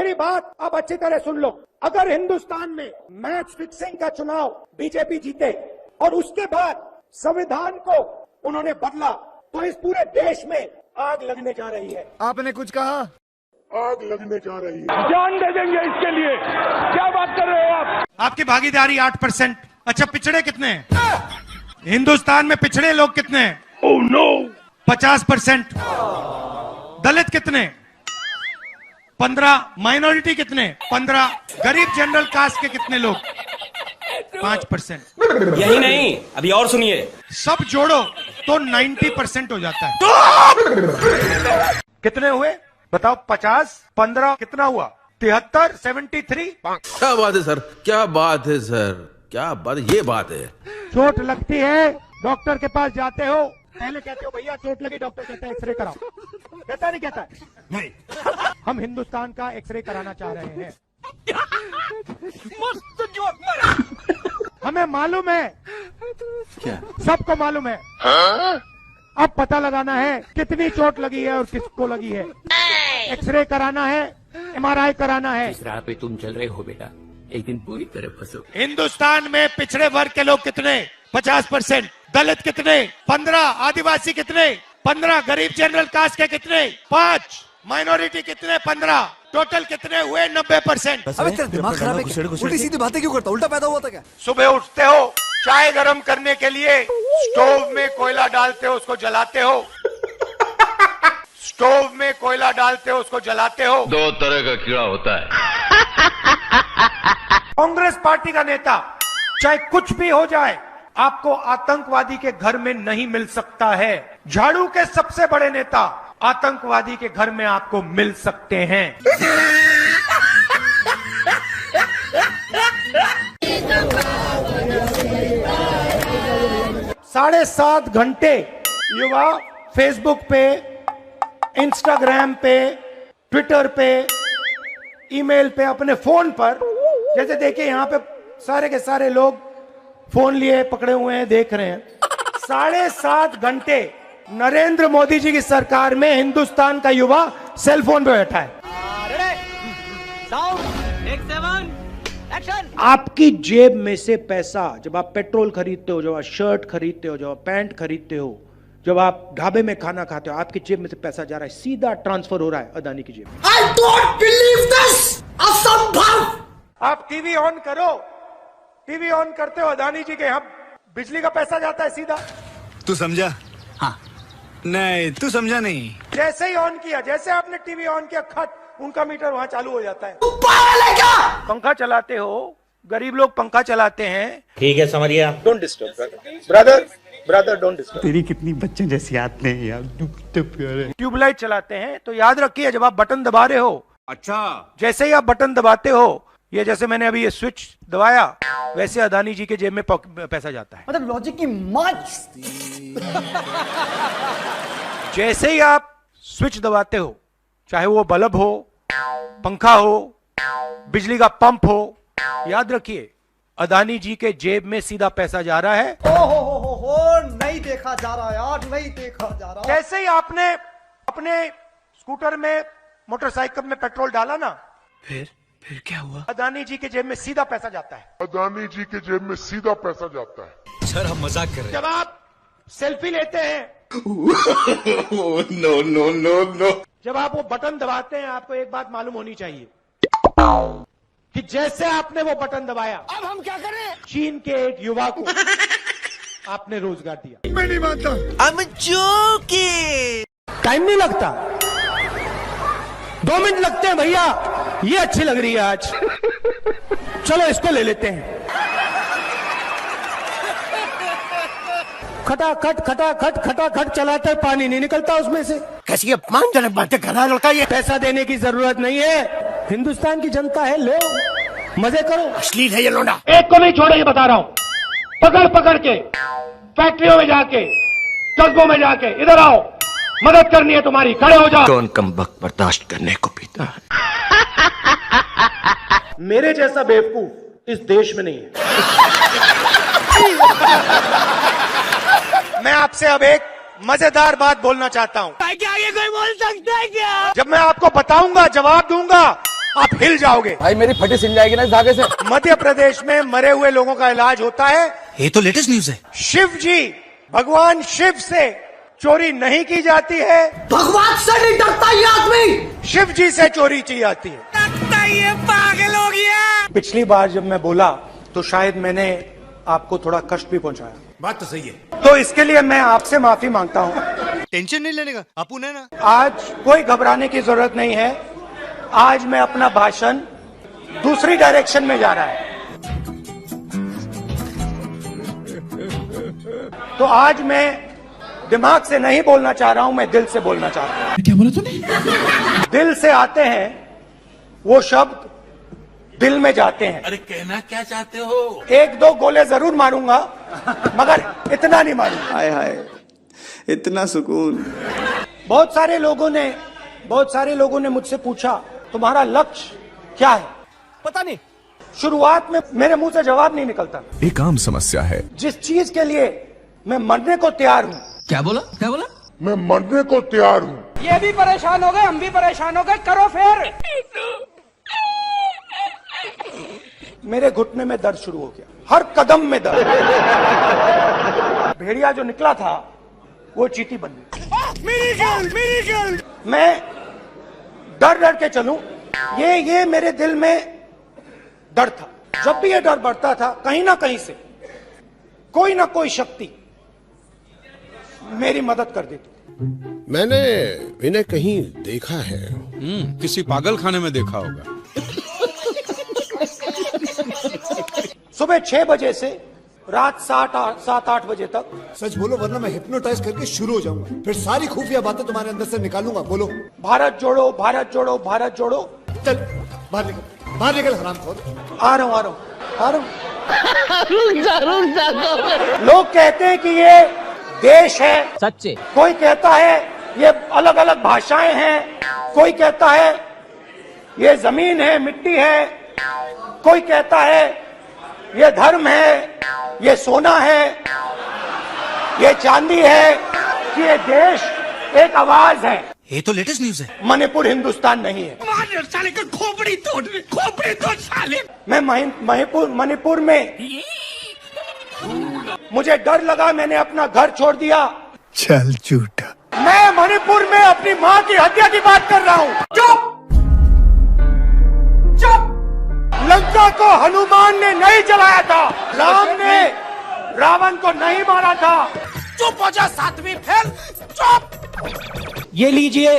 मेरी बात अब अच्छी तरह सुन लो। अगर हिंदुस्तान में मैच फिक्सिंग का चुनाव बीजेपी जीते और उसके बाद संविधान को उन्होंने बदला तो इस पूरे देश में आग लगने जा रही है। आपने कुछ कहा? आग लगने जा रही है। जान दे देंगे इसके लिए। क्या बात कर रहे हो आप? आपकी भागीदारी 8%। अच्छा, पिछड़े कितने हैं? हिंदुस्तान में पिछड़े लोग कितने हैं? Oh no, 50%। दलित कितने? 15। माइनॉरिटी कितने? 15। गरीब जनरल कास्ट के कितने लोग? 5%। यही नहीं, अभी और सुनिए। सब जोड़ो तो 90% हो जाता है। कितने हुए बताओ? 50, 15 कितना हुआ? 73, 73। क्या बात है सर, क्या बात है सर, क्या बात, ये बात है। चोट लगती है, डॉक्टर के पास जाते हो, पहले कहते हो भैया चोट लगी, डॉक्टर कहता है एक्सरे कराओ। कहता नहीं कहता? नहीं। हम हिंदुस्तान का एक्सरे कराना चाह रहे हैं। मस्त जोक मारा। हमें मालूम है, क्या? सबको मालूम है। अब पता लगाना है कितनी चोट लगी है और किसको लगी है। एक्सरे कराना है, MRI कराना है। इस राह पे तुम चल रहे हो बेटा, एक दिन पूरी तरह फंसो। हिंदुस्तान में पिछड़े वर्ग के लोग कितने? 50%। दलित कितने? 15। आदिवासी कितने? 15। गरीब जनरल कास्ट के कितने? 5। माइनॉरिटी कितने? 15। टोटल कितने हुए? 90%। अबे तेरा दिमाग खराब है क्या? उल्टी सीधी बातें क्यों करता? उल्टा पैदा हुआ था क्या? सुबह उठते हो, चाय गरम करने के लिए स्टोव में कोयला डालते हो, उसको जलाते हो। स्टोव में कोयला डालते हो, उसको जलाते हो। 2 तरह का कीड़ा होता है। कांग्रेस पार्टी का नेता चाहे कुछ भी हो जाए, आपको आतंकवादी के घर में नहीं मिल सकता है। झाड़ू के सबसे बड़े नेता आतंकवादी के घर में आपको मिल सकते हैं। 7.5 घंटे युवा फेसबुक पे, इंस्टाग्राम पे, ट्विटर पे, ईमेल पे, अपने फोन पर, जैसे देखिए यहां पे सारे के सारे लोग फोन लिए पकड़े हुए हैं, देख रहे हैं। 7.5 घंटे नरेंद्र मोदी जी की सरकार में हिंदुस्तान का युवा सेल फोन पे बैठा है। आपकी जेब में से पैसा, जब आप पेट्रोल खरीदते हो, जब आप शर्ट खरीदते हो, जब आप पैंट खरीदते हो, जब आप ढाबे में खाना खाते हो, आपकी जेब में से पैसा जा रहा है, सीधा ट्रांसफर हो रहा है अदानी की जेब में। I don't believe this! असंभव! आप टीवी ऑन करो, टीवी ऑन करते हो, अदानी जी के यहां बिजली का पैसा जाता है सीधा। तू समझा? हाँ। नहीं, तू समझा नहीं। जैसे ही ऑन किया, जैसे आपने टीवी ऑन किया, खट, उनका मीटर वहां चालू हो जाता है। पंखा चलाते हो, गरीब लोग पंखा चलाते हैं। ठीक है, समझ गया। Don't disturb brother, don't disturb. तेरी कितनी बच्चे जैसी आते हैं यार, ट्यूबलाइट चलाते हैं, तो याद रखिए जब आप बटन दबा रहे हो, अच्छा, जैसे ही आप बटन दबाते हो, ये जैसे मैंने अभी ये स्विच दबाया, वैसे अदानी जी के जेब में पैसा जाता है। मतलब लॉजिक की माच। जैसे ही आप स्विच दबाते हो, चाहे वो बल्ब हो, पंखा हो, बिजली का पंप हो, याद रखिए अदानी जी के जेब में सीधा पैसा जा रहा है। हो, नहीं देखा जा रहा यार, नहीं देखा जा रहा। जैसे ही आपने अपने स्कूटर में, मोटरसाइकिल में पेट्रोल डाला ना, फिर क्या हुआ? अदानी जी के जेब में सीधा पैसा जाता है। अदानी जी के जेब में सीधा पैसा जाता है। सर हम मजाक कर रहे हैं। जब आप सेल्फी लेते हैं, नो नो नो नो, जब आप वो बटन दबाते हैं, आपको एक बात मालूम होनी चाहिए कि जैसे आपने वो बटन दबाया, अब हम क्या करें? चीन के एक युवा को आपने रोजगार दिया। मैं नहीं मानता। टाइम नहीं लगता, 2 मिनट लगते हैं भैया। ये अच्छी लग रही है आज, चलो इसको ले लेते हैं। खटाखट खटाखट खटाखट चलाते हैं, पानी नहीं निकलता उसमें से। कैसी अपमानजनक बातें कर रहा है लड़का ये। पैसा देने की जरूरत नहीं है, हिंदुस्तान की जनता है, लो मजे करो। अश्लील है ये लोंडा। एक को नहीं छोड़ेंगे, बता रहा हूं। पकड़ पकड़ के फैक्ट्रियों में जाके, कस्बों में जाके, इधर आओ, मदद करनी है तुम्हारी, खड़े हो जाओ। कौन कम वक्त बर्दाश्त करने को पीता है? मेरे जैसा बेवकूफ इस देश में नहीं है। मैं आपसे अब एक मजेदार बात बोलना चाहता हूं। क्या ये कोई बोल सकता है क्या? जब मैं आपको बताऊंगा, जवाब दूंगा, आप हिल जाओगे। भाई मेरी फटी सिल जाएगी ना इस धागे से। मध्य प्रदेश में मरे हुए लोगों का इलाज होता है। ये तो लेटेस्ट न्यूज है। शिव जी, भगवान शिव से चोरी नहीं की जाती है। भगवान से नहीं डरता ये आदमी, शिव जी से चोरी की जाती है। ये पागल हो गया। पिछली बार जब मैं बोला तो शायद मैंने आपको थोड़ा कष्ट भी पहुंचाया। बात तो सही है। तो इसके लिए मैं आपसे माफी मांगता हूं। टेंशन नहीं लेने का, अपू ने ना। आज कोई घबराने की जरूरत नहीं है। आज मैं अपना भाषण दूसरी डायरेक्शन में जा रहा है। तो आज मैं दिमाग से नहीं बोलना चाह रहा हूं, मैं दिल से बोलना चाह रहा हूं। क्या बोला तूने? दिल से आते हैं वो शब्द, दिल में जाते हैं। अरे कहना क्या चाहते हो? एक दो गोले जरूर मारूंगा, मगर इतना नहीं मारूंगा। हाय हाय, इतना सुकून। बहुत सारे लोगों ने मुझसे पूछा तुम्हारा लक्ष्य क्या है? पता नहीं। शुरुआत में मेरे मुंह से जवाब नहीं निकलता। एक आम समस्या है। जिस चीज के लिए मैं मरने को तैयार हूं, क्या बोला क्या बोला? मैं मरने को तैयार हूँ। ये भी परेशान हो गए, हम भी परेशान हो गए, करो फिर। मेरे घुटने में दर्द शुरू हो गया, हर कदम में दर्द। भेड़िया जो निकला था वो चींटी बन गई। मैं डर डर के चलूं, ये मेरे दिल में डर था। जब भी ये डर बढ़ता था, कहीं ना कहीं से कोई ना कोई शक्ति मेरी मदद कर देती। मैंने इन्हें कहीं देखा है। किसी पागल खाने में देखा होगा। सुबह 6 बजे से रात 7-8 बजे तक। सच बोलो वरना मैं हिप्नोटाइज करके शुरू हो जाऊंगा, फिर सारी खुफिया बातें तुम्हारे अंदर से निकालूंगा। बोलो। भारत जोड़ो, भारत जोड़ो, भारत जोड़ो। चल बाहर निकल हरामखोर। आ रहा हूं। लोग कहते हैं कि ये देश है, सच्चे। कोई कहता है ये अलग अलग भाषाएं हैं, कोई कहता है ये जमीन है, मिट्टी है, कोई कहता है ये धर्म है, ये सोना है, ये चांदी है, कि ये देश एक आवाज है। ये तो लेटेस्ट न्यूज है। मणिपुर हिंदुस्तान नहीं है। साले का खोपड़ी तोड़ साले। मैं मणिपुर में मुझे डर लगा, मैंने अपना घर छोड़ दिया। चल झूठा। मैं मणिपुर में अपनी माँ की हत्या की बात कर रहा हूँ। चुप। लंका को हनुमान ने नहीं जलाया था, राम ने रावण को नहीं मारा था। चुप हो जा सातवीं फेल। चुप। ये लीजिए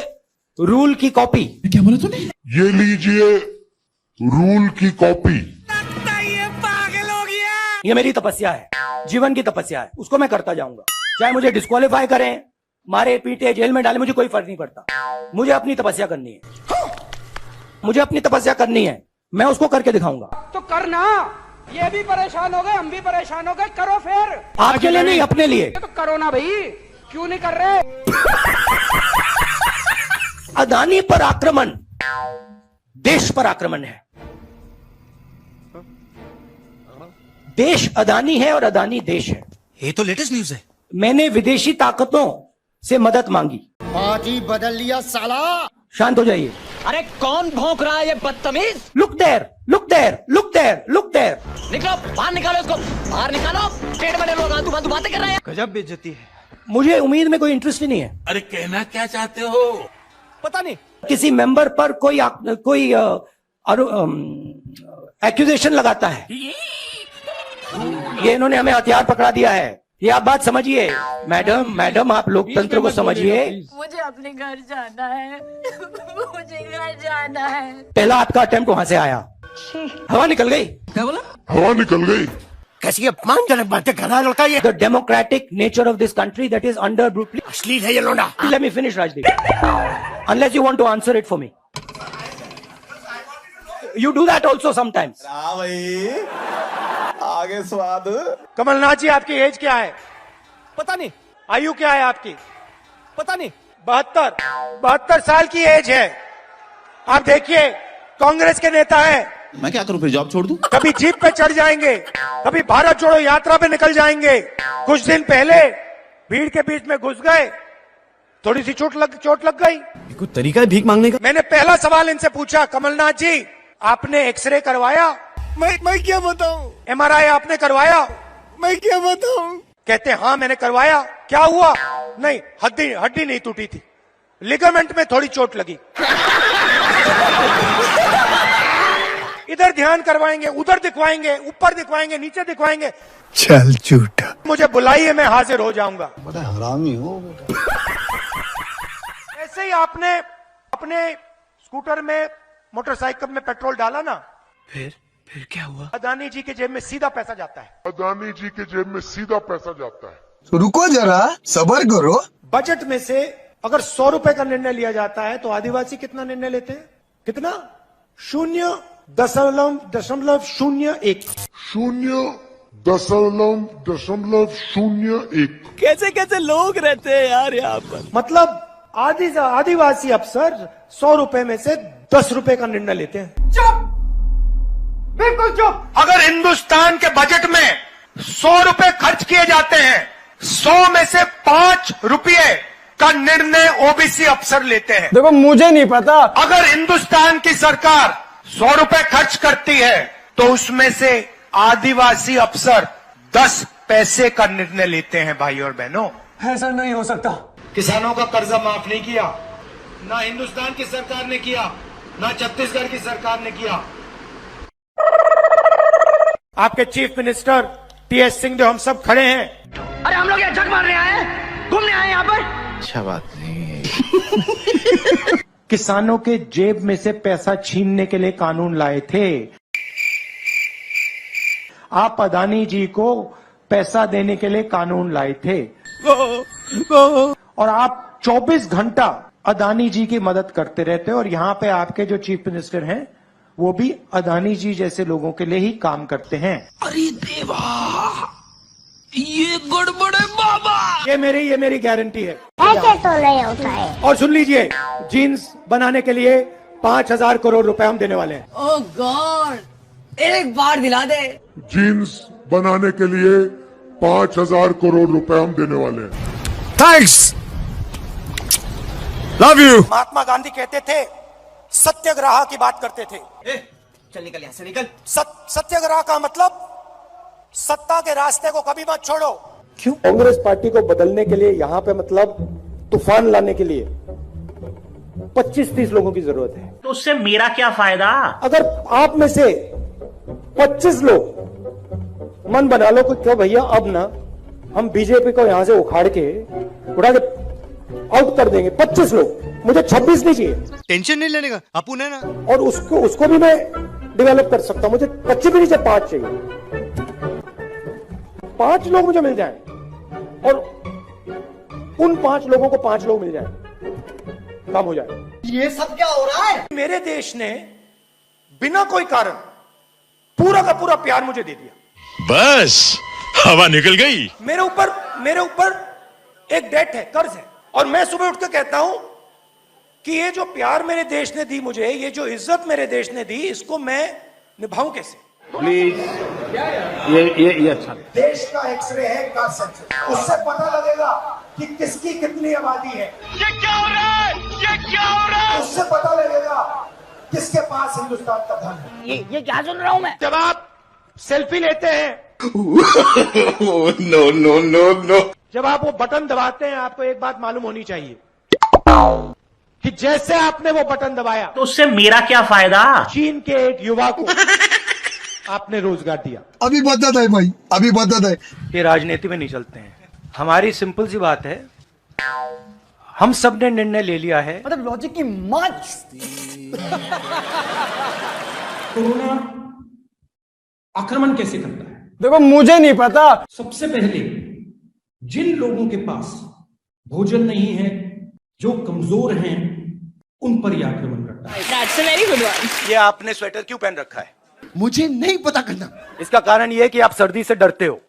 रूल की कॉपी। क्या बोला तूने? ये लीजिए रूल की कॉपी। ये पागल हो गया। ये मेरी तपस्या है, जीवन की तपस्या है, उसको मैं करता जाऊंगा। चाहे मुझे डिस्क्वालीफाई करें, मारे पीटे, जेल में डाले, मुझे कोई फर्क नहीं पड़ता। मुझे अपनी तपस्या करनी है, मुझे अपनी तपस्या करनी है, मैं उसको करके दिखाऊंगा। तो करना। ये भी परेशान हो गए, हम भी परेशान हो गए, करो फिर। आपके लिए नहीं, अपने लिए। तो करो ना भाई, क्यों नहीं कर रहे? अदानी पर आक्रमण देश पर आक्रमण है। देश अदानी है और अदानी देश है। ये तो लेटेस्ट न्यूज है। मैंने विदेशी ताकतों से मदद मांगी। पार्टी बदल लिया साला। शांत हो जाइए। अरे कौन भौंक रहा है ये बदतमीज? Look there, look there, look there, look there. निकलो बाहर, निकालो इसको बाहर निकालो। पेट में लोग आंतू फांतू बातें कर रहे हैं। गजब बेइज्जती है। मुझे उम्मीद में कोई इंटरेस्ट ही नहीं है। अरे कहना क्या चाहते हो? पता नहीं। किसी मेंबर पर कोई एक्यूजेशन लगाता है। ये इन्होंने हमें हथियार पकड़ा दिया है। ये आप बात समझिए। मैडम आप लोकतंत्र को समझिए। मुझे अपने घर जाना है। मुझे घर जाना है। पहला आपका अटेम्प्ट वहां से आया, हवा निकल गई। क्या बोला? हवा निकल गई। कैसी अपमानजनक बातें कर रहा है लड़का ये। The democratic nature of this country that is under brutally. अश्लील है ये लोंडा। Let me finish, Rajdeep. Unless you want to answer it for me. You do that also sometimes. भाई आगे स्वाद। कमलनाथ जी, आपकी एज क्या है? पता नहीं। आयु क्या है आपकी? पता नहीं। 72 साल की एज है। आप देखिए, कांग्रेस के नेता हैं। मैं क्या करूं, फिर जॉब छोड़ दूं? कभी जीप पे चढ़ जाएंगे, कभी भारत जोड़ो यात्रा पे निकल जाएंगे। कुछ दिन पहले भीड़ के बीच में घुस गए थोड़ी सी चोट लग गई। कोई तरीका है भीख मांगने का? मैंने पहला सवाल इनसे पूछा, कमलनाथ जी आपने एक्सरे करवाया? मैं क्या बताऊं? MRI आपने करवाया? मैं क्या बताऊं? कहते हाँ मैंने करवाया। क्या हुआ? नहीं, हड्डी नहीं टूटी थी, लिगामेंट में थोड़ी चोट लगी। इधर ध्यान करवाएंगे, उधर दिखवाएंगे, ऊपर दिखवाएंगे, नीचे दिखवाएंगे। चल झूठा। मुझे बुलाइए, मैं हाजिर हो जाऊंगा। बड़ा हरामी हो बेटा। ऐसे ही आपने अपने स्कूटर में, मोटरसाइकिल में पेट्रोल डाला ना, फिर क्या हुआ? अदानी जी के जेब में सीधा पैसा जाता है। अदानी जी के जेब में सीधा पैसा जाता है। तो रुको जरा, सबर करो। बजट में से अगर 100 रुपए का निर्णय लिया जाता है तो आदिवासी कितना निर्णय लेते हैं? कितना? 0.01। 0.01। कैसे कैसे लोग रहते हैं यार यहाँ पर। मतलब आदिवासी अफसर 100 रुपए में से 10 रुपए का निर्णय लेते हैं। चुप, बिल्कुल चुप। अगर हिंदुस्तान के बजट में 100 रुपए खर्च किए जाते हैं, 100 में से 5 रुपए का निर्णय ओबीसी अफसर लेते हैं। देखो मुझे नहीं पता। अगर हिंदुस्तान की सरकार 100 रुपए खर्च करती है तो उसमें से आदिवासी अफसर 10 पैसे का निर्णय लेते हैं। भाई और बहनों, ऐसा नहीं हो सकता। किसानों का कर्जा माफ नहीं किया, ना हिंदुस्तान की सरकार ने किया, ना छत्तीसगढ़ की सरकार ने किया। आपके चीफ मिनिस्टर TS सिंहदेव, हम सब खड़े हैं। अरे हम लोग यहाँ झक मारने आए हैं, घूमने आए हैं यहाँ पर। अच्छा बात नहीं। किसानों के जेब में से पैसा छीनने के लिए कानून लाए थे। आप अदानी जी को पैसा देने के लिए कानून लाए थे और आप 24 घंटा अदानी जी की मदद करते रहते हो। और यहाँ पे आपके जो चीफ मिनिस्टर हैं वो भी अदानी जी जैसे लोगों के लिए ही काम करते हैं। अरे देवा, ये गड़बड़ है बाबा। ये मेरी गारंटी है। ऐसे तो नहीं होता है। और सुन लीजिए, जीन्स बनाने के लिए 5,000 करोड़ रुपए हम देने वाले हैं। ओह गॉड, एक बार दिला दे। जीन्स बनाने के लिए 5,000 करोड़ रुपए हम देने वाले हैं। Thanks, love you. Mahatma Gandhi कहते थे, सत्याग्रह की बात करते थे। चल निकल यहाँ से, निकल। सत्याग्रह का मतलब सत्ता के रास्ते को कभी मत छोड़ो। क्यों? कांग्रेस पार्टी को बदलने के लिए यहाँ पे मतलब तूफान लाने के लिए 25-30 लोगों की जरूरत है। तो उससे मेरा क्या फायदा? अगर आप में से 25 लोग मन बना लो कि क्यों भैया अब ना हम बीजेपी को यहां से उड़ा के आउट कर देंगे, 25 लोग, मुझे 26 नहीं चाहिए। टेंशन नहीं लेने का, अपन है ना। और उसको भी मैं डेवलप कर सकता हूं, मुझे 25 भी नहीं चाहिए, 5 चाहिए। 5 लोग मुझे मिल जाएं और उन 5 लोगों को 5 लोग मिल जाएं, काम हो जाए। ये सब क्या हो रहा है? मेरे देश ने बिना कोई कारण पूरा का पूरा प्यार मुझे दे दिया। बस हवा निकल गई। मेरे ऊपर एक डेट है, कर्ज है। और मैं सुबह उठ के कहता हूं कि ये जो प्यार मेरे देश ने दी मुझे, ये जो इज्जत मेरे देश ने दी, इसको मैं निभाऊं कैसे? प्लीज, ये अच्छा। देश का एक्सरे है, का सेंसस, उससे पता लगेगा कि किसकी कितनी आबादी है। ये क्या हो रहा है? ये क्या हो रहा है? उससे पता लगेगा किसके पास हिंदुस्तान का धन है। ये क्या सुन रहा हूं मैं? जब आप सेल्फी लेते हैं, नो नो नो नो, जब आप वो बटन दबाते हैं, आपको एक बात मालूम होनी चाहिए कि जैसे आपने वो बटन दबाया तो उससे मेरा क्या फायदा? चीन के एक युवा को आपने रोजगार दिया। अभी बदत है भाई, अभी बदत है। ये राजनीति में नहीं चलते हैं। हमारी सिंपल सी बात है, हम सब ने निर्णय ले लिया है। मतलब लॉजिक की माँ। कोरोना आक्रमण कैसे करता है? देखो मुझे नहीं पता। सबसे पहले जिन लोगों के पास भोजन नहीं है, जो कमजोर हैं, उन पर यह आक्रमण करता है। That's a very good one. ये आपने स्वेटर क्यों पहन रखा है? मुझे नहीं पता करना। इसका कारण ये है कि आप सर्दी से डरते हो।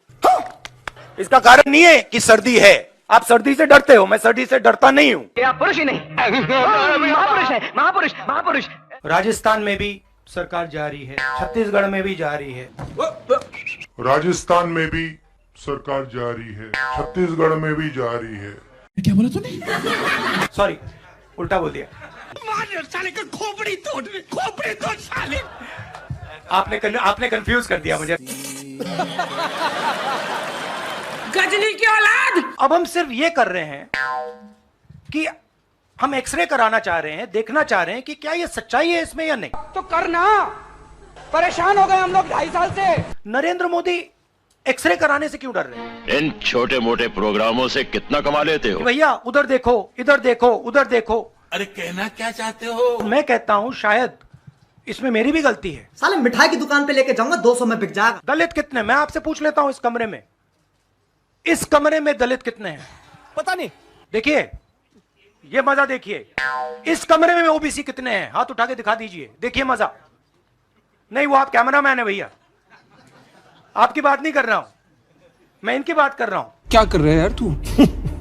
इसका कारण नहीं है कि सर्दी है, आप सर्दी से डरते हो। मैं सर्दी से डरता नहीं हूं। आप पुरुष ही नहीं, महापुरुष है, महापुरुष, महापुरुष। राजस्थान में भी सरकार जा रही है, छत्तीसगढ़ में भी जा रही है, राजस्थान में भी सरकार जा रही है, छत्तीसगढ़ में भी जा रही है। क्या बोला तूने? सॉरी, उल्टा बोल दिया। साले का खोपड़ी तोड़ साले। आपने कंफ्यूज कर दिया मुझे। गजनी की औलाद। अब हम सिर्फ ये कर रहे हैं कि हम एक्सरे कराना चाह रहे हैं, देखना चाह रहे हैं कि क्या ये सच्चाई है इसमें या नहीं। तो करना, परेशान हो गए हम लोग 2.5 साल से। नरेंद्र मोदी एक्सरे कराने से क्यों डर रहे हैं? इन छोटे मोटे प्रोग्रामों से कितना कमा लेते हो? भैया उधर देखो, इधर देखो, उधर देखो। अरे कहना क्या चाहते हो? मैं कहता हूं शायद इसमें मेरी भी गलती है। साले मिठाई की दुकान पे लेके जाऊंगा 200 में बिक जाएगा। दलित कितने? मैं आपसे पूछ लेता हूं, इस कमरे में दलित कितने हैं? पता नहीं। देखिए, ये मजा देखिए। इस कमरे में ओबीसी कितने हैं? हाथ उठा के दिखा दीजिए, देखिए मजा। नहीं, वो आप कैमरामैन है भैया, आपकी बात नहीं कर रहा हूं, मैं इनकी बात कर रहा हूं। क्या कर रहे हैं यार तू?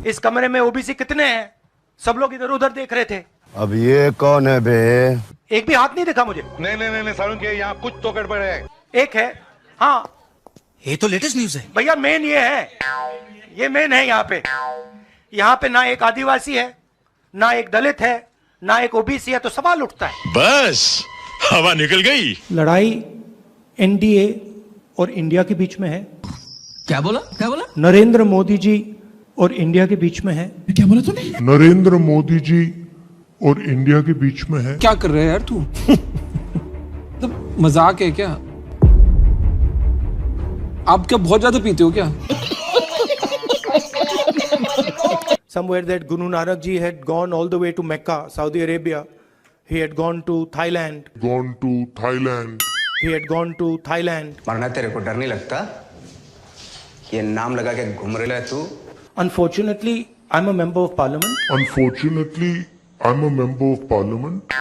इस कमरे में ओबीसी कितने हैं? सब लोग इधर उधर देख रहे थे। अब ये कौन है बे? एक भी हाथ नहीं दिखा मुझे। नहीं सारुण के यहाँ कुछ तो गड़बड़ है। एक है, हाँ, ये तो लेटेस्ट न्यूज है भैया। मेन ये है, ये मेन है। यहाँ पे ना एक आदिवासी है, ना एक दलित है, ना एक ओबीसी है, तो सवाल उठता है। बस हवा निकल गई। लड़ाई एनडीए और इंडिया के बीच में है। क्या बोला? नरेंद्र मोदी जी और इंडिया के बीच में है। क्या बोला तूने? नरेंद्र मोदी जी और इंडिया के बीच में है। क्या कर रहे हैं यार तू? मतलब मजाक है क्या? आप क्या बहुत ज्यादा पीते हो क्या? Somewhere that Guru Nanak ji had gone all the way to Mecca, Saudi Arabia. He had gone to Thailand. He had gone to Thailand. मरना तेरे को डर नहीं लगता? ये नाम लगा के घूम रहा है तू? Unfortunately, I'm a member of parliament. Unfortunately, I'm a member of parliament.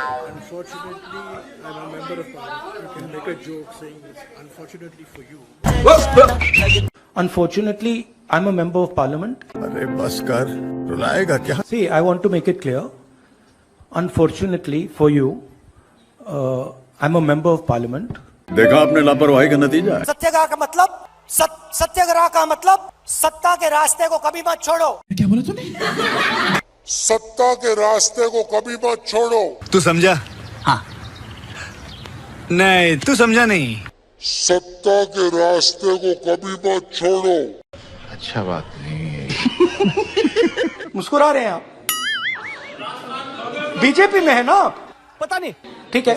अरे बस कर, रुलाएगा क्या? See, I want to make it clear. Unfortunately for you, I'm a member of parliament. देखा आपने लापरवाही का नतीजा है। सत्याग्रह का मतलब सत्याग्रह का मतलब सत्ता के रास्ते को कभी मत छोड़ो। क्या बोला तूने? सत्ता के रास्ते को कभी मत छोड़ो। तू समझा? हाँ। नहीं, तू समझा नहीं। सत्ता के रास्ते को कभी मत छोड़ो। अच्छा बात नहीं है। मुस्कुरा रहे हैं आप? बीजेपी में है ना आप? पता नहीं। ठीक है,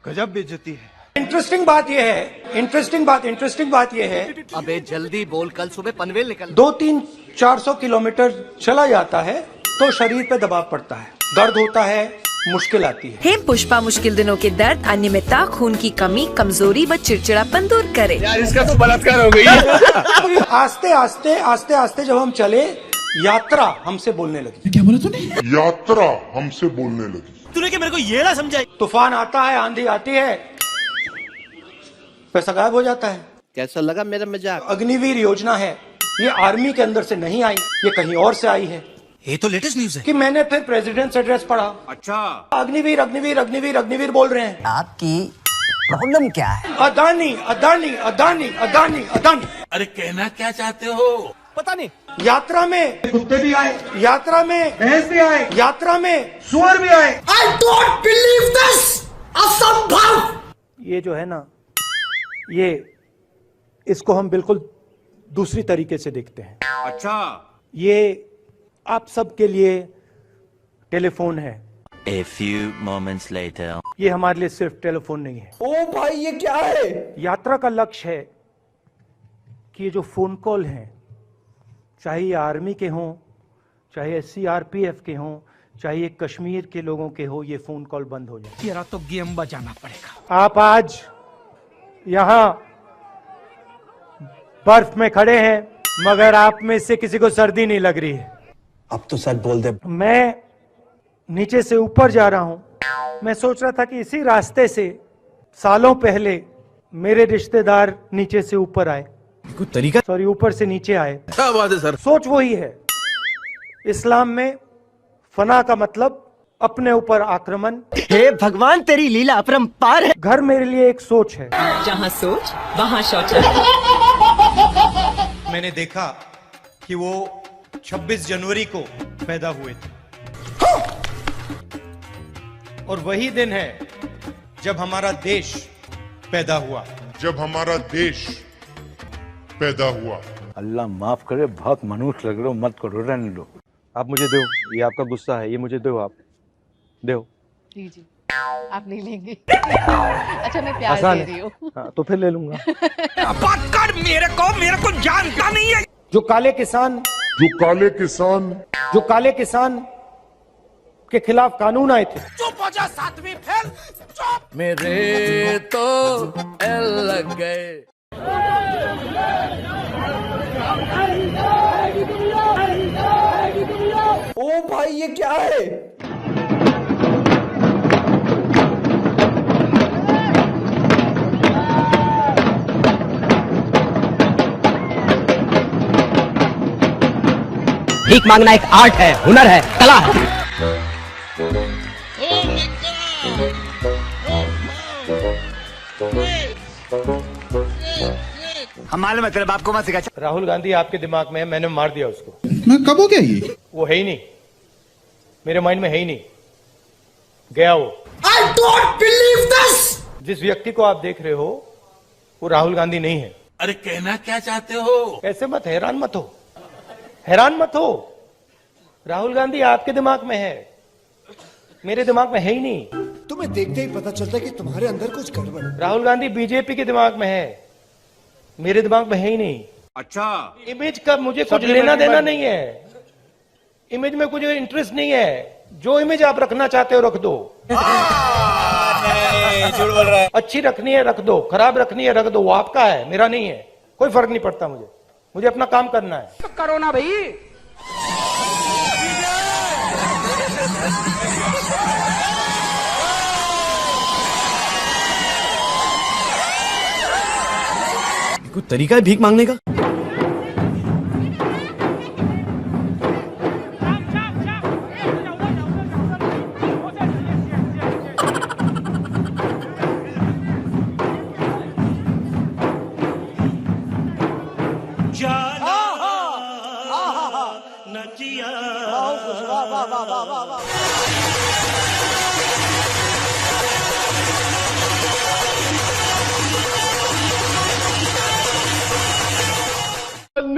गजब बेइज्जती है। इंटरेस्टिंग बात ये है। अबे जल्दी बोल, कल सुबह पनवेल निकल। 200-400 किलोमीटर चला जाता है तो शरीर पे दबाव पड़ता है, दर्द होता है, मुश्किल आती है। हेम पुष्पा मुश्किल दिनों के दर्द, अनियमितता, खून की कमी, कमजोरी व चिड़चिड़ापन दूर करे। यार इसका तो बलात्कार हो गई। आस्ते आस्ते जब हम चले, यात्रा हमसे बोलने लगी। क्या बोला तूने? यात्रा हमसे बोलने लगी। तूने क्या मेरे को ये ना समझाई? तूफान आता है, आंधी आती है, पैसा गायब हो जाता है। कैसा लगा मेरा मजाक? अग्निवीर योजना है, ये आर्मी के अंदर से नहीं आई, ये कहीं और से आई है। ये तो लेटेस्ट न्यूज है कि मैंने फिर प्रेसिडेंट्स एड्रेस पढ़ा। अच्छा, अग्निवीर बोल रहे हैं। आपकी प्रॉब्लम क्या है? अदानी। अरे कहना क्या चाहते हो? पता नहीं। यात्रा में कुत्ते भी आए, यात्रा में भैंस भी आए, यात्रा में सुअर भी आए। I don't believe this! असंभव! ये जो है ना, ये इसको हम बिल्कुल दूसरी तरीके से देखते हैं। अच्छा, ये आप सबके लिए टेलीफोन है। A few moments later. ये हमारे लिए सिर्फ टेलीफोन नहीं है। ओ भाई ये क्या है? यात्रा का लक्ष्य है कि ये जो फोन कॉल हैं, चाहे ये आर्मी के हों, चाहे CRPF के हों, चाहे ये कश्मीर के लोगों के हो, ये फोन कॉल बंद हो जाए। तेरा तो गेम बजाना पड़ेगा। आप आज यहां बर्फ में खड़े हैं, मगर आप में से किसी को सर्दी नहीं लग रही है। अब तो सच बोल दे। मैं नीचे से ऊपर जा रहा हूं। मैं सोच रहा था कि इसी रास्ते से सालों पहले मेरे रिश्तेदार नीचे से ऊपर आए, कुछ तरीका, सॉरी ऊपर से नीचे आए। क्या बात है सर? सोच वही है। इस्लाम में फना का मतलब अपने ऊपर आक्रमण। हे भगवान तेरी लीला अपरंपार है। घर मेरे लिए एक सोच है। जहाँ सोच वहाँ शौचालय। मैंने देखा कि वो 26 जनवरी को पैदा हुए थे और वही दिन है जब हमारा देश पैदा हुआ। जब हमारा देश पैदा हुआ। अल्लाह माफ करे, बहुत मनुष्य लग रहे हो, मत करो, रहने दो। आप मुझे दो, ये आपका गुस्सा है, ये मुझे दो, आप दो। जी जी, आप नहीं लेंगे। अच्छा मैं प्यार दे रही हूँ। हाँ, तो फिर ले लूंगा। बात कर, मेरे को जानता नहीं है। जो काले किसान के खिलाफ कानून आए थे। चुप हो जा, सातवीं फेल, चुप। मेरे तो एल लग गए। ओ भाई ये क्या है? भीख मांगना एक आर्ट है, हुनर है, कला है। हम मालूम है, तेरे बाप को मत सिखा। राहुल गांधी आपके दिमाग में है, मैंने मार दिया उसको। मैं कब हो गया ये? वो है ही नहीं, मेरे माइंड में है ही नहीं, गया वो। I don't believe this! जिस व्यक्ति को आप देख रहे हो वो राहुल गांधी नहीं है। अरे कहना क्या चाहते हो? ऐसे मत, हैरान मत हो, हैरान मत हो। राहुल गांधी आपके दिमाग में है, मेरे दिमाग में है ही नहीं। तुम्हें देखते ही पता चलता है कि तुम्हारे अंदर कुछ गड़बड़ है। राहुल गांधी बीजेपी के दिमाग में है, मेरे दिमाग में है ही नहीं। अच्छा, इमेज का मुझे कुछ लेना देना नहीं है, इमेज में कुछ इंटरेस्ट नहीं है। जो इमेज आप रखना चाहते हो रख दो। झूठ बोल रहा है। अच्छी रखनी है रख दो, खराब रखनी है रख दो, वो आपका है, मेरा नहीं है। कोई फर्क नहीं पड़ता मुझे, मुझे अपना काम करना है। तो करो ना भाई। कोई तरीका है भीख मांगने का?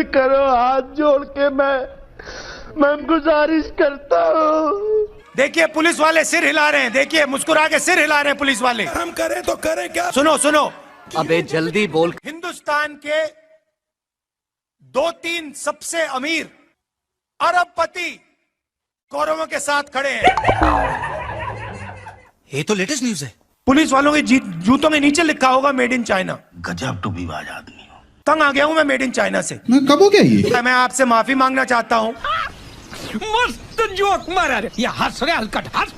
करो, हाथ जोड़ के मैं गुजारिश करता हूँ। देखिए पुलिस वाले सिर हिला रहे हैं, देखिए मुस्कुरा के सिर हिला रहे हैं पुलिस वाले। हम करें तो करें क्या? सुनो सुनो, अबे जल्दी बोल। हिंदुस्तान के 2-3 सबसे अमीर अरबपति कौरवों के साथ खड़े हैं। ये तो लेटेस्ट न्यूज है। पुलिस वालों के जूतों के नीचे लिखा होगा मेड इन चाइना। गजब टूबीबाज आदमी हो। तंग आ गया हूं मैं मेड इन चाइना से। मैं कब हो गया ये? मैं आपसे माफी मांगना चाहता हूं। मस्त जोक मारा रे, ये हंस रहे हलकट हंस।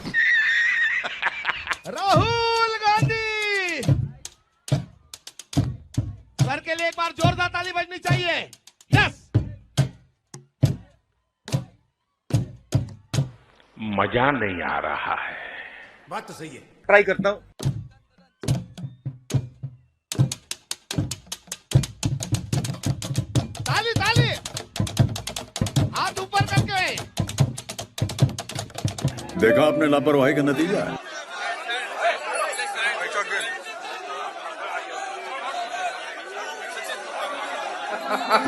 राहुल गांधी सर के लिए एक बार जोरदार ताली बजनी चाहिए। यस, मजा नहीं आ रहा है। बात तो सही है। ट्राई करता हूं। ताली ताली, हाथ ऊपर करके। देखा आपने लापरवाही का नतीजा है।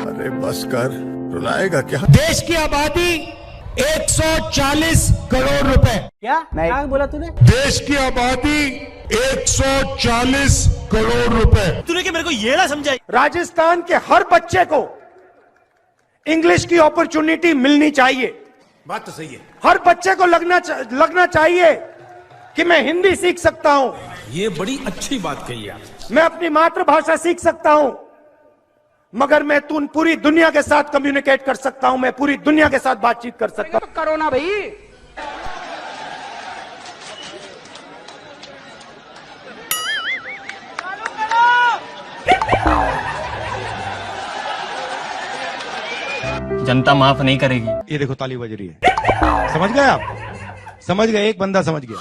अरे बस कर, रुलाएगा क्या? देश की आबादी 140 करोड़ रुपए। क्या बोला तूने? देश की आबादी 140 करोड़ रुपए। तूने क्या मेरे को ये ना समझाई? राजस्थान के हर बच्चे को इंग्लिश की अपॉर्चुनिटी मिलनी चाहिए। बात तो सही है। हर बच्चे को लगना चाहिए कि मैं हिंदी सीख सकता हूं, ये बड़ी अच्छी बात कही आप। मैं अपनी मातृभाषा सीख सकता हूं, मगर मैं पूरी दुनिया के साथ कम्युनिकेट कर सकता हूं, मैं पूरी दुनिया के साथ बातचीत कर सकता हूं। तो करो ना भाई। जनता माफ नहीं करेगी। ये देखो ताली बज रही है, समझ गए आप? समझ गए, एक बंदा समझ गया।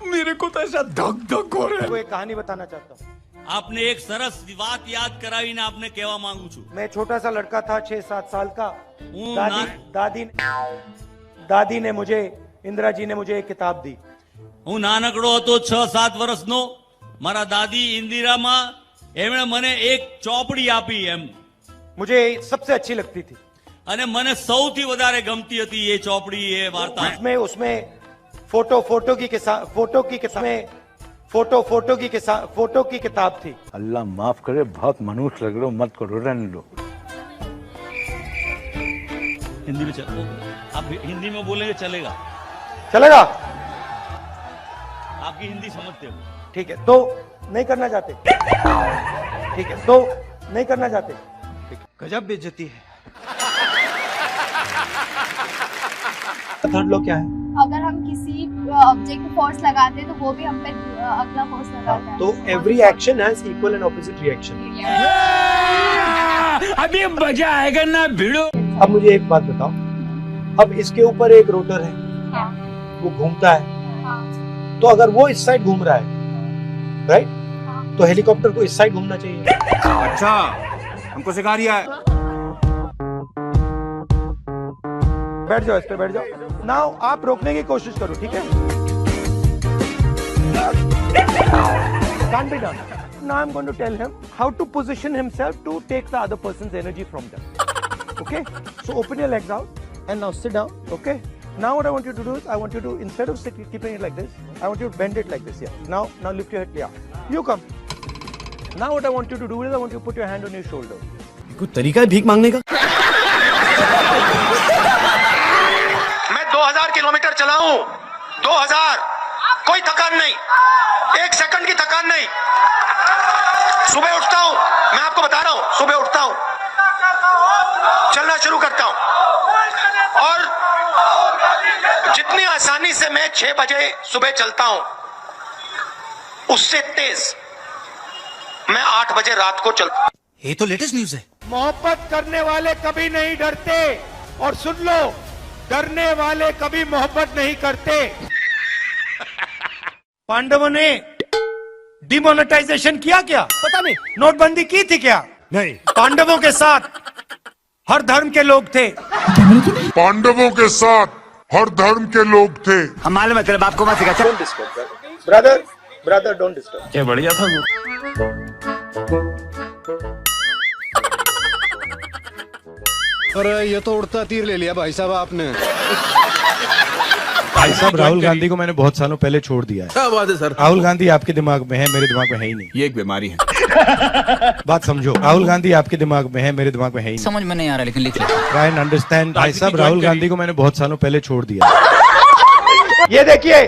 मेरे को तो ऐसा धक धक हो रहा है। वो एक कहानी बताना चाहता हूँ। आपने एक सरस बात याद करावीने आपने केवा मांगू छू। मैं छोटा सा लड़का था 6-7 साल का। हूँ दादी ने मुझे, इंदिरा जी ने मुझे एक किताब दी। हूँ नानकड़ो हतो 6-7 वर्षनो। मारा दादी इंदिरा मां एमणे मने एक चौपड़ी आपी एम। मुझे सबसे अच्छी लगती थी। अने मने सौथी वधारे गमती हती ये चौपड़ी, ये वार्ता। उसमें फोटो की किताब थी। अल्लाह माफ करे, बहुत मनुष्य लग रहे हो, मत करो, रहने लो। हिंदी में चलो, आप हिंदी में बोलेंगे चलेगा? चलेगा? आपकी हिंदी समझते हो? ठीक है, तो नहीं करना चाहते? ठीक है, तो नहीं करना चाहते? गजब बेइज्जती है। थर्ड लॉ क्या है? अगर हम किसी ऑब्जेक्ट को फोर्स लगाते हैं तो वो भी हम पे अगला फोर्स लगाता है। तो every action has equal and opposite reaction. अभी मजा आएगा ना भिड़ो। अब मुझे एक बात बताओ, अब इसके ऊपर एक रोटर है, वो घूमता है, तो अगर वो इस साइड घूम रहा है, राइट, तो हेलीकॉप्टर को इस साइड घूमना चाहिए। अच्छा, हमको सिखा रिया है। बैठ जाओ, इस पे बैठ जाओ। नाउ आप रोकने की कोशिश करो, ठीक है? Can't be done. Now I'm going to tell him how to position himself to take the other person's energy from them. Okay? So open your legs out and now sit down. Okay? Now what I want you to do is, I want you to, instead of keeping it like this, I want you to bend it like this. Yeah. Now lift your head. Yeah. You come. Now what I want you to do is, I want you to put your hand on your shoulder. कोई तरीका है भीख मांगने का? 2000 kilometre चलाऊं, 2000, कोई थकान नहीं, 1 second की थकान नहीं। सुबह उठता हूं, मैं आपको बता रहा हूं, सुबह उठता हूं, चलना शुरू करता हूं, और जितनी आसानी से मैं 6 बजे सुबह चलता हूं, उससे तेज मैं 8 बजे रात को चलता हूं। ये तो लेटेस्ट न्यूज है। मोहब्बत करने वाले कभी नहीं डरते, और सुन लो, डरने वाले कभी मोहब्बत नहीं करते। पांडवों ने डिमोनेटाइजेशन किया क्या? पता नहीं। नोटबंदी की थी क्या? नहीं। पांडवों के साथ हर धर्म के लोग थे। पांडवों के साथ हर धर्म के लोग थे। हम मालूम है, तेरे बाप को मत सिखा। Brother don't disturb. क्या बढ़िया था वो। अरे ये तो उड़ता तीर ले लिया भाई साहब आपने। भाई साहब, राहुल गांधी को मैंने बहुत सालों पहले छोड़ दिया है। क्या बात है सर? राहुल गांधी आपके दिमाग में है, मेरे दिमाग में है ही नहीं। ये एक बीमारी है। बात समझो, राहुल गांधी आपके दिमाग में है, मेरे दिमाग में है ही नहीं। समझ में नहीं आ रहा, लेकिन लिख लो। Try and understand. भाई साहब, राहुल गांधी को मैंने बहुत सालों पहले छोड़ दिया। ये देखिए,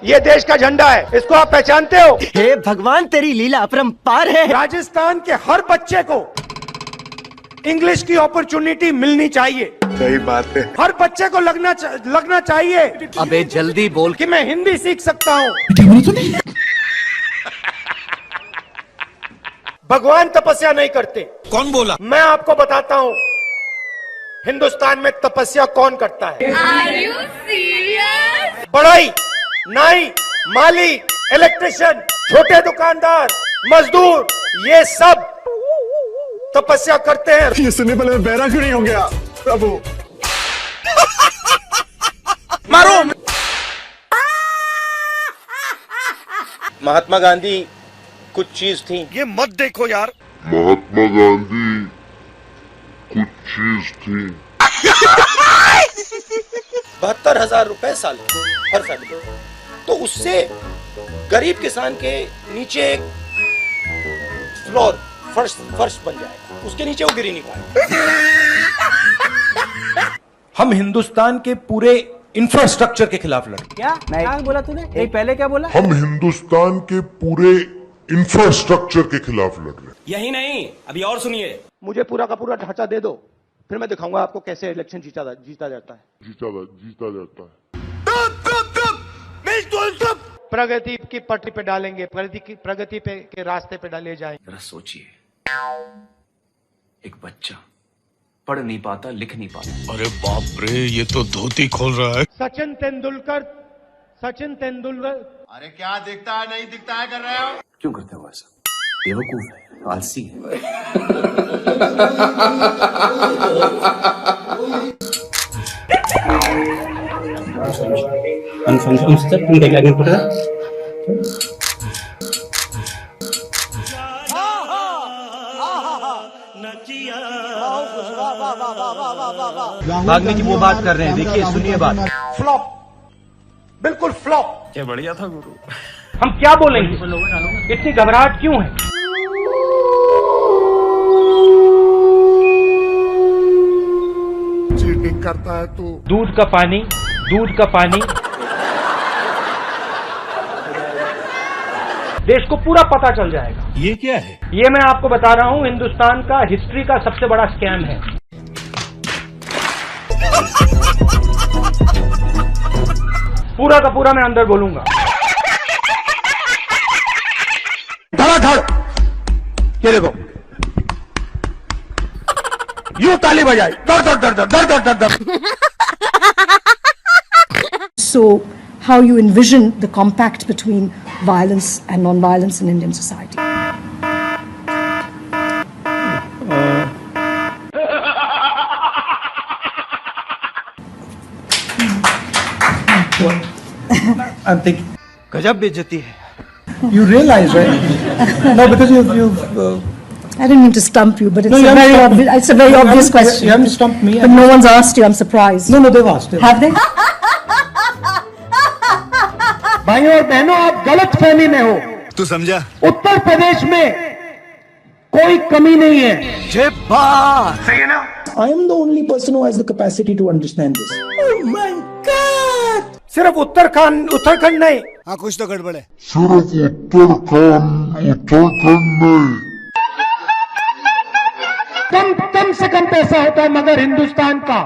ये देश का झंडा है, इसको आप पहचानते हो? हे भगवान, तेरी लीला अपरंपार है। राजस्थान के हर बच्चे को इंग्लिश की अपॉर्चुनिटी मिलनी चाहिए। सही बात है। हर बच्चे को लगना चाहिए अबे जल्दी बोल कि मैं हिंदी सीख सकता हूँ। भगवान तपस्या नहीं करते। कौन बोला? मैं आपको बताता हूँ, हिंदुस्तान में तपस्या कौन करता है। Are you serious? बढ़ई, नाई, माली, इलेक्ट्रिशियन, छोटे दुकानदार, मजदूर, ये सब तपस्या करते हैं। ये सुनने पर मैं बहरा क्यों नहीं हो गया प्रभु। मारो। महात्मा गांधी कुछ चीज थी। ये मत देखो यार। महात्मा गांधी कुछ चीज थी। 72,000 रुपए साल हर साल। तो उससे गरीब किसान के नीचे एक फ्लोर, फर्श बन जाएगा, उसके नीचे वो गिरी नहीं पाएगा। हम हिंदुस्तान के पूरे इंफ्रास्ट्रक्चर के खिलाफ लड़े। क्या बोला तूने? नहीं, पहले क्या बोला? हम हिंदुस्तान के पूरे इंफ्रास्ट्रक्चर के खिलाफ लड़ रहे हैं। यही नहीं, अभी और सुनिए। मुझे पूरा का पूरा ढांचा दे दो, फिर मैं दिखाऊंगा आपको कैसे इलेक्शन जीता जाता है। प्रगति की पटरी पे डालेंगे, प्रगति पे के रास्ते पे डाले जाएंगे। जरा सोचिए, एक बच्चा पढ़ नहीं पाता, लिख नहीं पाता। अरे बाप रे, ये तो धोती खोल रहा है। सचिन तेंदुलकर। अरे क्या दिखता है नहीं दिखता है कर रहे हो? क्यों करते हो ऐसा? बेवकूफ है, आलसी है। भागने की वो बात कर रहे हैं, देखिए सुनिए बात। फ्लॉप, बिल्कुल फ्लॉप। क्या बढ़िया था गुरु। हम क्या बोलेंगे, इतनी घबराहट क्यों है? चीटिंग करता है तू। दूध का पानी, दूध का पानी। देश को पूरा पता चल जाएगा। ये क्या है? ये मैं आपको बता रहा हूं, हिंदुस्तान का हिस्ट्री का सबसे बड़ा स्कैम है। पूरा का पूरा मैं अंदर बोलूंगा। धड़ाधड़, ये देखो, यूं ताली बजाई, दर दर दर दर दर दर दर। So, how you envision the compact between violence and non-violence in Indian society? I'm thinking, गजब बेइज्जती है। You realize, right? No, because you've I didn't mean to stump you, but it's No, you a very haven't obvious. It's a very obvious question. You haven't stumped me. But no one's asked you. I'm surprised. No, they've asked. Have they? भाइयों और बहनों, आप गलत फहमी में हो। तू समझा? उत्तर प्रदेश में कोई कमी नहीं है। जय बात। सही है ना? I am the only person who has the capacity to understand this. Oh my God! सिर्फ उत्तराखंड नहीं। हाँ, कुछ तो गड़बड़ है। सिर्फ उत्तराखंड नहीं। कम से कम पैसा होता है मगर हिंदुस्तान का।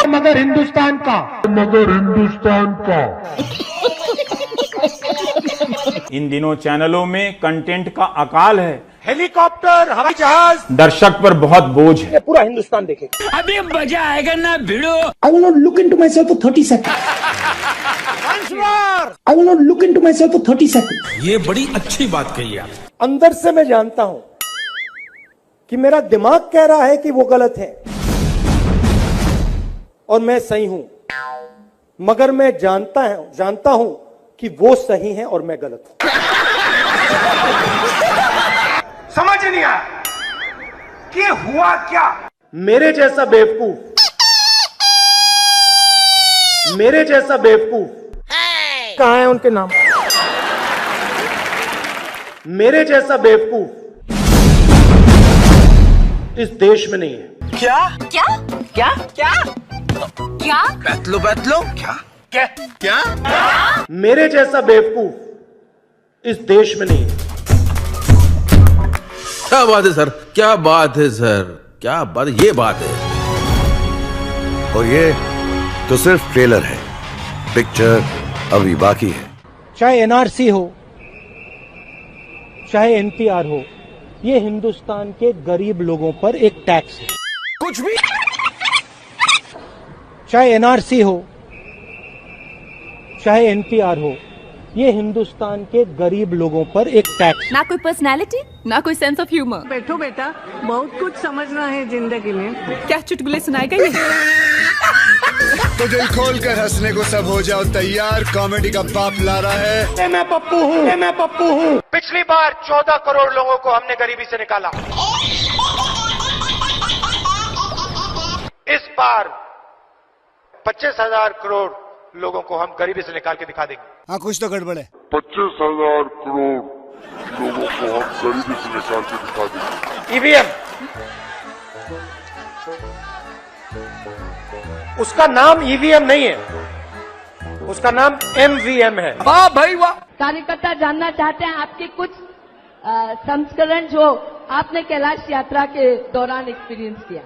मगर हिंदुस्तान का। इन दिनों चैनलों में कंटेंट का अकाल है। हेलीकॉप्टर, हवाई जहाज, दर्शक पर बहुत बोझ है। पूरा हिंदुस्तान देखेगा। अभी मजा आएगा ना भिड़ो। I will not look into myself for 30 seconds. I will not look into myself for 30 seconds. ये बड़ी अच्छी बात कही आप। अंदर से मैं जानता हूं कि मेरा दिमाग कह रहा है कि वो गलत है और मैं सही हूं, मगर मैं जानता हूं कि वो सही है और मैं गलत हूं। समझ नहीं आया कि हुआ क्या। मेरे जैसा बेवकूफ कहां है उनके नाम? मेरे जैसा बेवकूफ इस देश में नहीं है। क्या क्या क्या क्या क्या? बैतलो क्या? मेरे जैसा बेवकूफ इस देश में नहीं है। क्या बात है सर, क्या बात है सर, क्या बात, ये बात है। और ये तो सिर्फ ट्रेलर है, पिक्चर अभी बाकी है। चाहे एनआरसी हो, चाहे एनपीआर हो, ये हिंदुस्तान के गरीब लोगों पर एक टैक्स है। कुछ भी। चाहे एनआरसी हो, चाहे एनपीआर हो, ये हिंदुस्तान के गरीब लोगों पर एक टैक्स। ना कोई पर्सनालिटी, ना कोई सेंस ऑफ ह्यूमर। बैठो बेटा, बहुत कुछ समझना है जिंदगी में। क्या चुटकुले सुनाएगा ये? तो दिल खोल कर हंसने को सब हो जाओ तैयार, कॉमेडी का बाप ला रहा है। मैं पप्पू हूँ। पिछली बार 14 करोड़ लोगों को हमने गरीबी से निकाला। इस बार 25,000 करोड़ लोगों को हम गरीबी से निकाल के दिखा देंगे। हाँ, कुछ तो गड़बड़ है। 25,000 करोड़ लोगों को हम गरीबी से निकाल के दिखा देंगे। ईवीएम, उसका नाम ईवीएम नहीं है, उसका नाम एमवीएम है। वाह भाई वाह। कार्यकर्ता जानना चाहते हैं आपके कुछ संस्करण जो आपने कैलाश यात्रा के दौरान एक्सपीरियंस किया।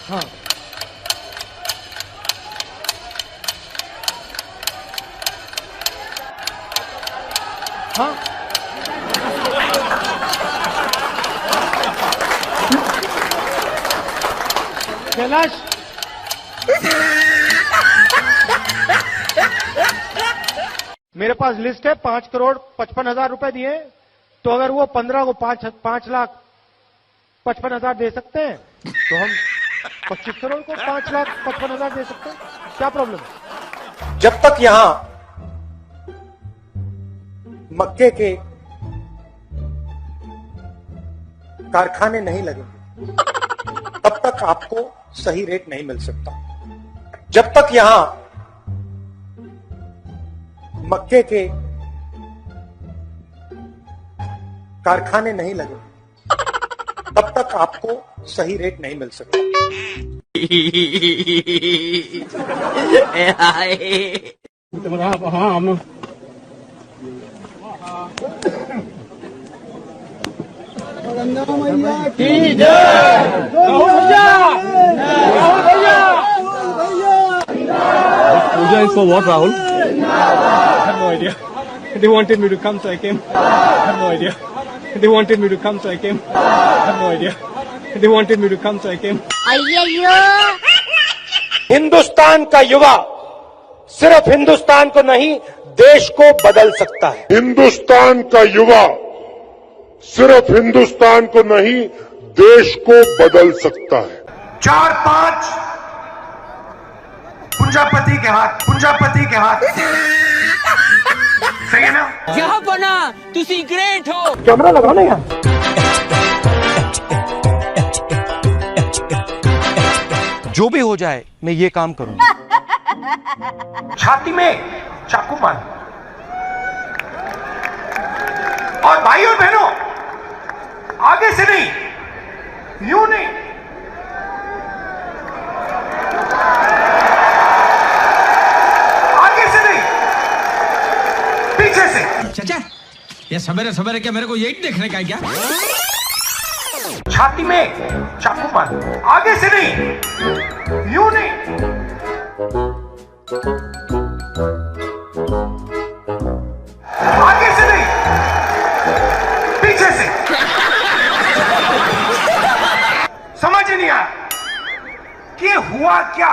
हाँ, हाँ, कैलाश मेरे पास लिस्ट है 5,55,000 रुपए दिए, तो अगर वो 15 को 5,55,000 दे सकते हैं तो हम 25 करोड़ को 5,55,000 दे सकते हैं। क्या प्रॉब्लम है? जब तक यहां मक्के के कारखाने नहीं लगेंगे तब तक आपको सही रेट नहीं मिल सकता। जब तक यहां मक्के के कारखाने नहीं लगेंगे तब तक आपको सही रेट नहीं मिल सकता। Puja is for what, Rahul? I have no idea. They wanted me to come, so I came. I have no idea. They wanted me to come, so I came. I have no idea. They wanted me to come, so I came. Hindustan का युवा सिर्फ हिंदुस्तान को नहीं देश को बदल सकता है। हिंदुस्तान का युवा सिर्फ हिंदुस्तान को नहीं देश को बदल सकता है। 4-5 पुंजापति के हाथ सही है ना? यहाँ बना तुसी ग्रेट हो। कैमरा लगाओ ना यार। जो भी हो जाए मैं ये काम करूंगा। छाती में चाकू मार और भाई और बहनों आगे से नहीं, यूं नहीं, आगे से नहीं, पीछे से। चाचा ये सवेरे सवेरे क्या मेरे को यही देखने का है क्या? छाती में चाकू मार, आगे से नहीं, यूं नहीं, आगे से नहीं, पीछे से। समझ नहीं आया कि हुआ क्या?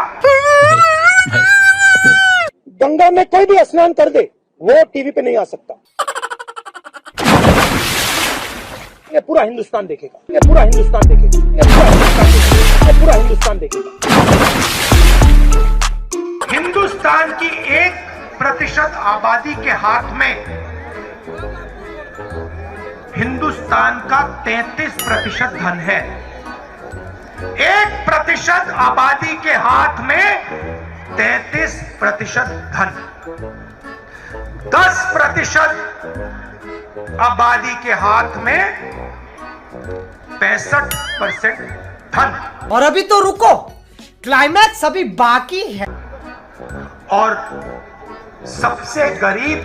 गंगा में कोई भी स्नान कर दे वो टीवी पे नहीं आ सकता। ये पूरा हिंदुस्तान देखेगा, ये पूरा हिंदुस्तान देखेगा, ये पूरा हिंदुस्तान देखेगा, ये पूरा हिंदुस्तान देखेगा। हिंदुस्तान की 1% आबादी के हाथ में हिंदुस्तान का 33% धन है। 1% आबादी के हाथ में 33% धन, 10% आबादी के हाथ में 65% धन। और अभी तो रुको, क्लाइमैक्स अभी बाकी है। और सबसे गरीब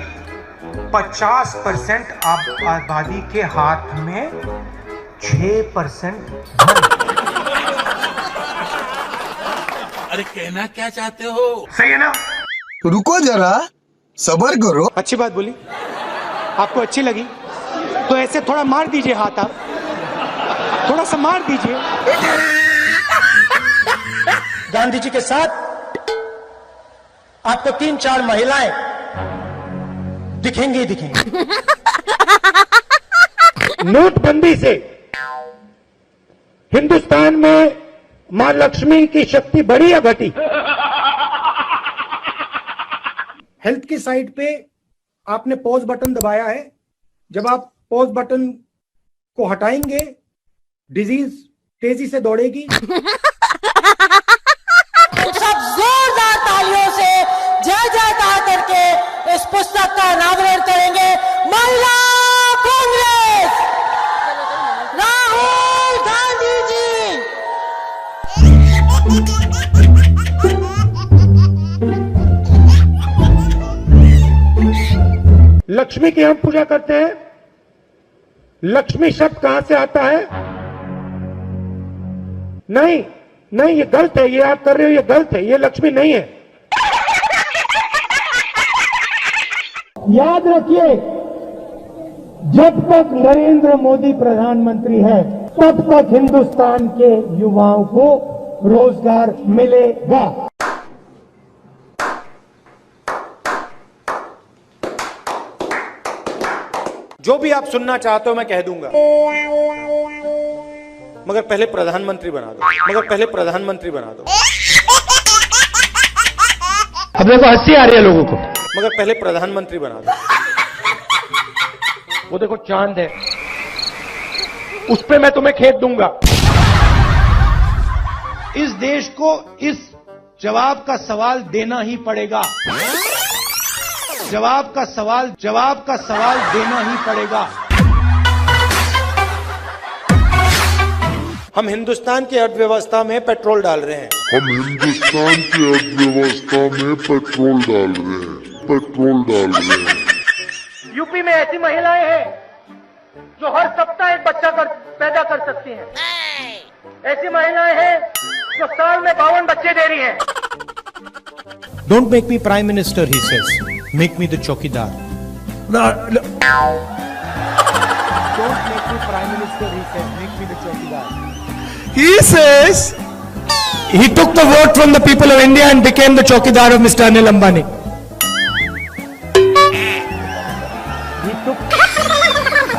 50% आबादी के हाथ में 6% धन। अरे कहना क्या चाहते हो? सही है ना? रुको जरा, सबर करो। अच्छी बात बोली, आपको अच्छी लगी तो ऐसे थोड़ा मार दीजिए हाथ, आप थोड़ा सा मार दीजिए। गांधी जी के साथ आपको 3-4 महिलाएं दिखेंगी ही दिखेंगी। नोटबंदी से हिंदुस्तान में मां लक्ष्मी की शक्ति बढ़ी या घटी? हेल्थ की साइड पे आपने पॉज बटन दबाया है। जब आप पॉज बटन को हटाएंगे डिजीज तेजी से दौड़ेगी। सब जोरदार तालियों से जय जयकार करके इस पुस्तक का अनावरण करेंगे। महिला कांग्रेस राहुल गांधी जी। लक्ष्मी की हम पूजा करते हैं। लक्ष्मी शब्द कहां से आता है? नहीं नहीं, ये गलत है, ये आप कर रहे हो, ये गलत है, ये लक्ष्मी नहीं है। याद रखिए, जब तक नरेंद्र मोदी प्रधानमंत्री है तब तक हिंदुस्तान के युवाओं को रोजगार मिलेगा। जो भी आप सुनना चाहते हो मैं कह दूंगा, मगर पहले प्रधानमंत्री बना दो, मगर पहले प्रधानमंत्री बना दो। अब देखो हंसी आ रही है लोगों को, मगर पहले प्रधानमंत्री बना दो। वो देखो चांद है, उस पे मैं तुम्हें खेत दूंगा। इस देश को इस जवाब का सवाल देना ही पड़ेगा, जवाब का सवाल देना ही पड़ेगा। हम हिंदुस्तान की अर्थव्यवस्था में पेट्रोल डाल रहे हैं, हम हिंदुस्तान की अर्थव्यवस्था में पेट्रोल डाल रहे हैं। यूपी में ऐसी महिलाएं हैं जो हर सप्ताह एक बच्चा पैदा कर सकती हैं। ऐसी महिलाएं हैं जो साल में 52 बच्चे दे रही हैं। Don't make me prime minister, he says. Make me the chokidar. Don't make me prime minister, he says. Make me the chokidar. He says he took the vote from the people of India and became the chokidar of Mr. Anil Ambani. He took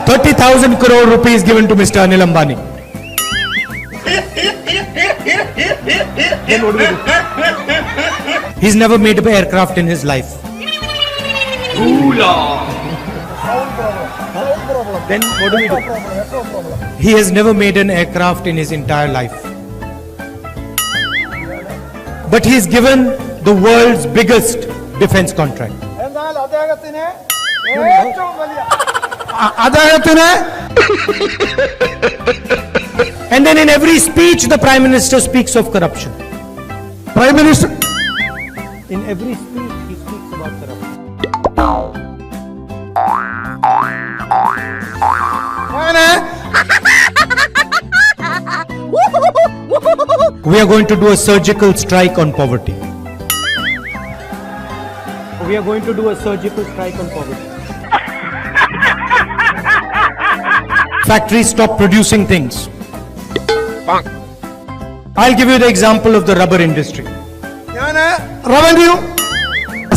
30,000 crore rupees given to Mr. Anil Ambani. Then what do we do? He's never made an aircraft in his life. Then what do we do? He has never made an aircraft in his entire life. But he's given the world's biggest defense contract. And then in every speech the Prime Minister speaks of corruption. Prime Minister, In every speech he speaks about corruption. we are going to do a surgical strike on poverty. We are going to do a surgical strike on poverty. Factories stop producing things. I'll give you the example of the rubber industry. Revenue.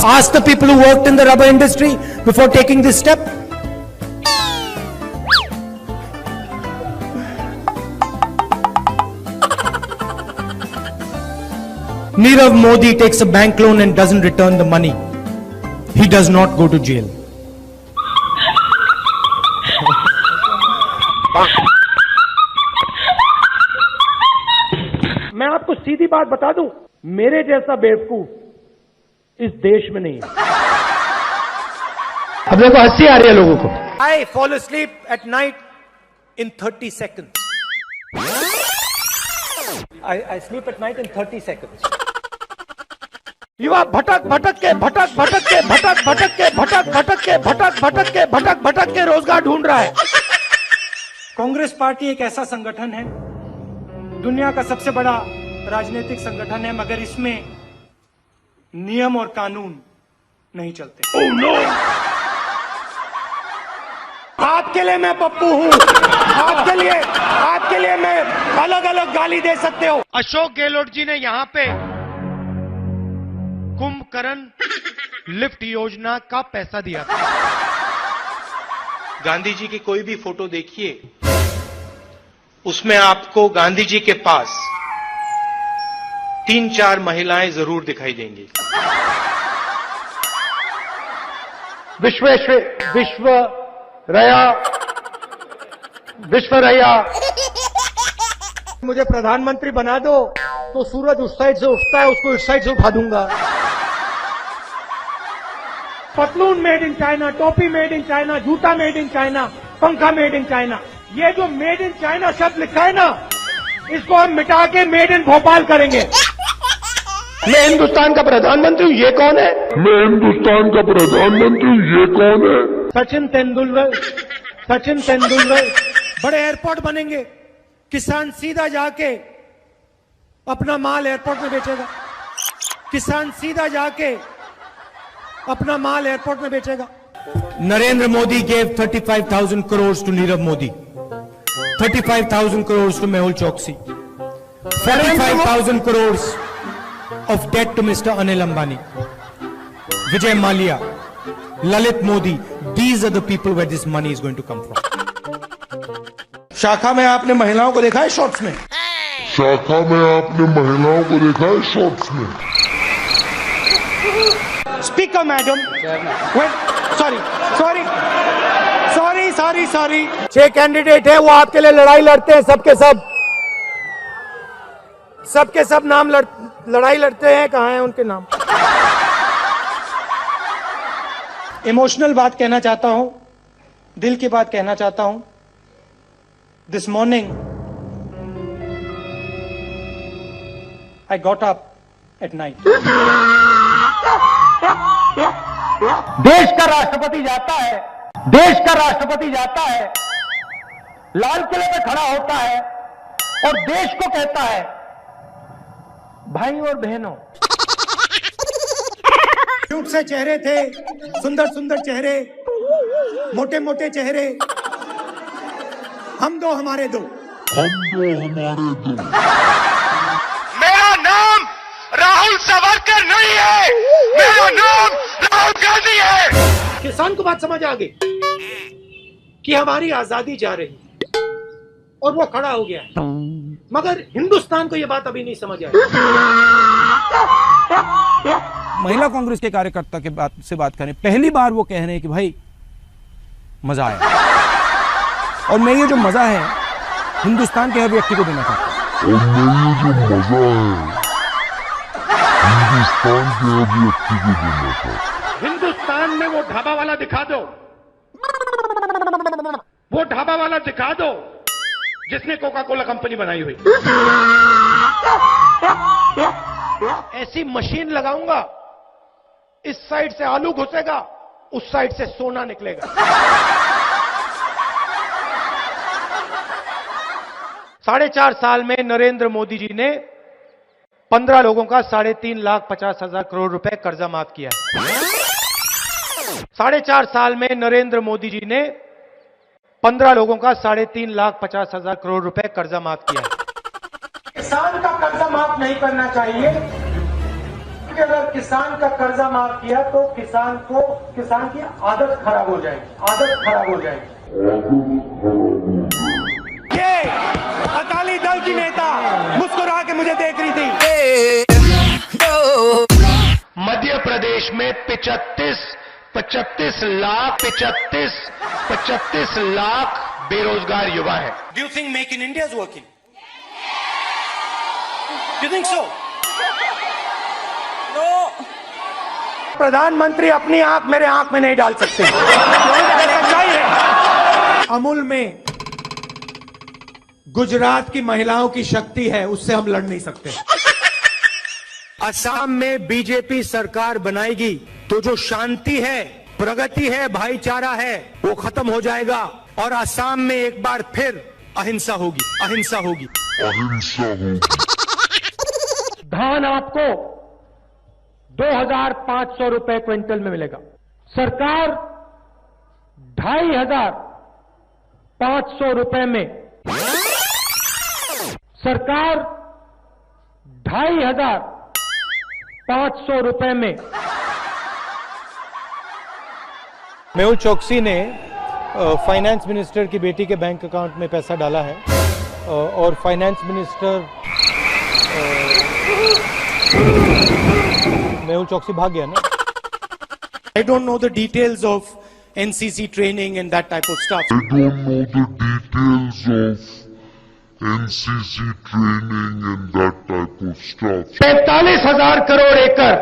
Ask the people who worked in the rubber industry before taking this step. Nirav Modi takes a bank loan and doesn't return the money. He does not go to jail. मैं आपको सीधी बात बता दूं, मेरे जैसा बेवकूफ इस देश में नहीं है। अब देखो हंसी आ रही है लोगों को। I fall asleep at night in 30 seconds. I sleep at night in 30 seconds. युवा भटक भटक के रोजगार ढूंढ रहा है। कांग्रेस पार्टी एक ऐसा संगठन है, दुनिया का सबसे बड़ा राजनीतिक संगठन है, मगर इसमें नियम और कानून नहीं चलते। Oh no! आपके लिए मैं पप्पू हूँ, आपके लिए मैं अलग अलग गाली दे सकते हो। अशोक गहलोत जी ने यहाँ पे कुंभकर्ण लिफ्ट योजना का पैसा दिया था। गांधी जी की कोई भी फोटो देखिए, उसमें आपको गांधी जी के पास 3-4 महिलाएं जरूर दिखाई देंगी। विश्वरैया मुझे प्रधानमंत्री बना दो तो सूरज उस साइड से उठता है, उसको इस साइड से उठा दूंगा। पतलून मेड इन चाइना, टोपी मेड इन चाइना, जूता मेड इन चाइना, पंखा मेड इन चाइना। ये जो मेड इन चाइना शब्द लिखा है ना, इसको हम मिटा के मेड इन भोपाल करेंगे। मैं हिंदुस्तान का प्रधानमंत्री हूँ, ये कौन है? मैं हिंदुस्तान का प्रधानमंत्री हूँ, ये कौन है? सचिन तेंदुलकर बड़े एयरपोर्ट बनेंगे, किसान सीधा जाके अपना माल एयरपोर्ट में बेचेगा। किसान सीधा जाके अपना माल एयरपोर्ट में बेचेगा। Narendra Modi gave 35,000 crores to Nirav Modi, 35,000 crores to Mehul Choksi, 45,000 crores of debt to Mr. Anil Ambani, Vijay Mallya, Lalit Modi, these are the people where this money is going to come from. शाखा में आपने महिलाओं को देखा है shorts में? शाखा में आपने महिलाओं को देखा है शॉर्ट्स में? स्पीकर मैडम, सॉरी 6 कैंडिडेट है, वो आपके लिए लड़ाई लड़ते हैं, सबके सब नाम लड़ाई लड़ते हैं। कहाँ हैं उनके नाम? इमोशनल बात कहना चाहता हूं, दिल की बात कहना चाहता हूं। This morning I got up at night. देश का राष्ट्रपति जाता है, लाल किले में खड़ा होता है और देश को कहता है, भाई और बहनों। क्यूट से चेहरे थे, सुंदर चेहरे, मोटे चेहरे, हम दो हमारे दो। मेरा नाम राहुल सावरकर नहीं है, मेरा नाम राहुल गांधी है। किसान को बात समझ आ गई कि हमारी आजादी जा रही है और वो खड़ा हो गया है, मगर हिंदुस्तान को ये बात अभी नहीं समझ आई। महिला कांग्रेस के कार्यकर्ता के से बात करें, पहली बार वो कह रहे हैं कि भाई मजा आया, और मैं ये जो मजा है हिंदुस्तान के हर व्यक्ति को देना चाहता हूं। हिंदुस्तान में वो ढाबा वाला दिखा दो, जिसने कोका कोला कंपनी बनाई हुई। ऐसी मशीन लगाऊंगा, इस साइड से आलू घुसेगा, उस साइड से सोना निकलेगा। 4.5 साल में नरेंद्र मोदी जी ने 15 लोगों का 3,50,000 करोड़ रुपए कर्जा माफ किया है। 4.5 साल में नरेंद्र मोदी जी ने 15 लोगों का 3,50,000 करोड़ रुपए कर्जा माफ किया है। किसान का कर्जा माफ नहीं करना चाहिए, क्योंकि अगर किसान का कर्जा माफ किया तो किसान की आदत खराब हो जाएगी। ये अकाली दल की नेता मुस्कुरा के मुझे देख रही थी। मध्य प्रदेश में 35 लाख बेरोजगार युवा है। Do you think make in India is working? Do you think so? No. प्रधानमंत्री अपनी आंख मेरे आंख में नहीं डाल सकते। सच्चाई है। अमूल में गुजरात की महिलाओं की शक्ति है, उससे हम लड़ नहीं सकते। असम में बीजेपी सरकार बनाएगी तो जो शांति है, प्रगति है, भाईचारा है, वो खत्म हो जाएगा और असम में एक बार फिर अहिंसा होगी। धान आपको 2,500 रुपए क्विंटल में मिलेगा। सरकार 2,500 रुपए में, सरकार 2,500 रुपए में। मेहुल चौकसी ने फाइनेंस मिनिस्टर की बेटी के बैंक अकाउंट में पैसा डाला है और फाइनेंस मिनिस्टर मेहुल चौकसी भाग गया ना। I don't know the details of NCC training and that type of stuff. 45,000 crore एकड़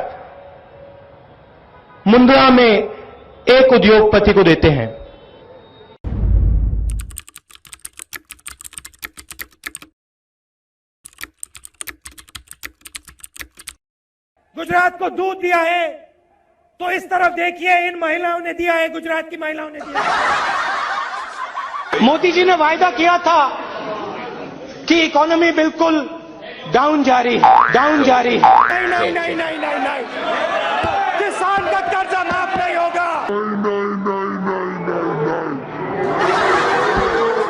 मुंद्रा में एक उद्योगपति को देते हैं। गुजरात को दूध दिया है तो इस तरफ देखिए, इन महिलाओं ने दिया है, गुजरात की महिलाओं ने दिया है। मोदी जी ने वायदा किया था कि इकोनॉमी बिल्कुल डाउन जा रही है। नहीं, किसान का कर्जा माफ नहीं होगा।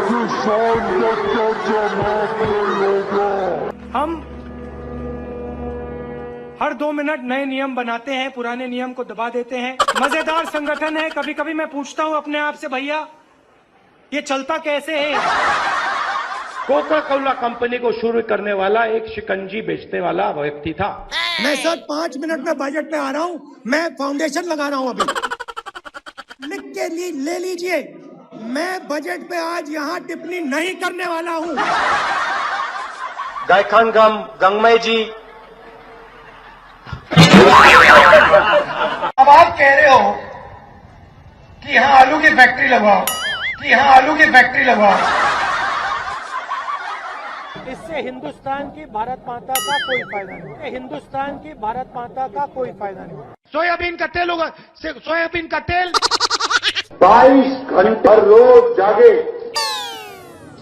किसान का कर्जा माफ नहीं होगा। हर 2 मिनट नए नियम बनाते हैं, पुराने नियम को दबा देते हैं। मजेदार संगठन है। कभी कभी मैं पूछता हूं अपने आप से, भैया ये चलता कैसे है? कोका कोला कंपनी को शुरू करने वाला एक शिकंजी बेचने वाला व्यक्ति था। मैं सर 5 मिनट में बजट पे आ रहा हूं, मैं फाउंडेशन लगा रहा हूं अभी। लिख के ले लीजिए, मैं बजट पे आज यहां टिप्पणी नहीं करने वाला हूं। गायखान गंगमय जी, अब आप कह रहे हो कि यहां आलू की फैक्ट्री लगवाओ, कि यहां आलू की फैक्ट्री लगवाओ। इससे हिंदुस्तान की भारत माता का कोई फायदा नहीं, हिंदुस्तान की भारत माता का कोई फायदा नहीं। सोयाबीन का तेल होगा, सोयाबीन का तेल 22 घंटे रोज जागे,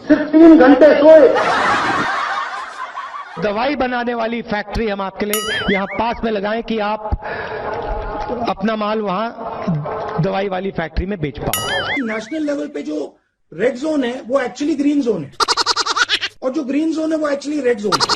सिर्फ 3 घंटे सोए। दवाई बनाने वाली फैक्ट्री हम आपके लिए यहाँ पास में लगाएं कि आप अपना माल वहाँ दवाई वाली फैक्ट्री में बेच पाओ। नेशनल लेवल पे जो रेड जोन है वो एक्चुअली ग्रीन जोन है, और जो ग्रीन जोन है वो एक्चुअली रेड जोन है।